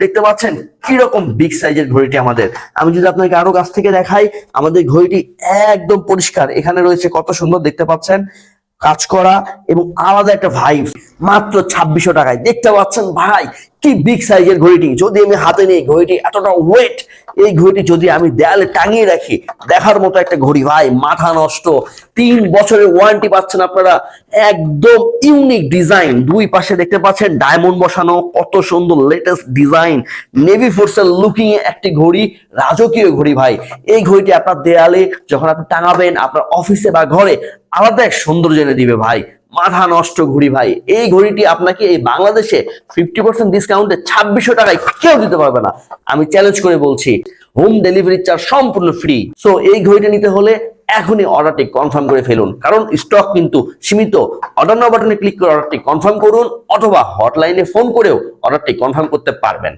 দেখতে পাচ্ছেন কিরকম বিগ সাইজের ঘড়িটি আমাদের। আমি যদি আপনাকে আরো কাছ থেকে দেখাই, আমাদের ঘড়িটি একদম পরিষ্কার, এখানে রয়েছে কত সুন্দর দেখতে পাচ্ছেন কাজ করা এবং আলাদা একটা ভাইব। মাত্র 2600 টাকায় দেখতে পাচ্ছেন ভাই কি বিগ সাইজের ঘড়িটি। যদি আমি হাতে নিই, ঘড়িটি এতটা ওয়েট, এই ঘড়িটি যদি আমি দেয়ালে টাঙিয়ে রাখি, দেখার মতো একটা ঘড়ি ভাই, মাথা নষ্ট। 3 বছরের ওয়ারেন্টি পাচ্ছেন আপনারা, একদম ইউনিক ডিজাইন, দুই পাশে দেখতে পাচ্ছেন ডায়মন্ড বসানো, কত সুন্দর লেটেস্ট ডিজাইন, নেভি ফোর্সের লুকিং এ একটি ঘড়ি, রাজকীয় ঘড়ি ভাই। এই ঘড়িটি আপনার দেয়ালে যখন আপনি টাঙাবেন, আপনার অফিসে বা ঘরে আলাদা এক সৌন্দর্য এনে দিবে ভাই। মাথা নষ্ট ঘড়ি ভাই। এই ঘড়িটি আপনাকে এই বাংলাদেশে 50% ডিসকাউন্টে 2600 টাকায় কেউ দিতে পারবে না। আমি চ্যালেঞ্জ করে বলছি, হোম ডেলিভারি চার্জ সম্পূর্ণ ফ্রি। সো এই ঘড়িটা নিতে হলে এখনই অর্ডারটি কনফার্ম করে ফেলুন, কারণ স্টক কিন্তু সীমিত। অর্ডার নাও বাটনে ক্লিক করে অর্ডারটি কনফার্ম করুন, অথবা হটলাইনে ফোন করেও অর্ডারটি কনফার্ম করতে পারবেন।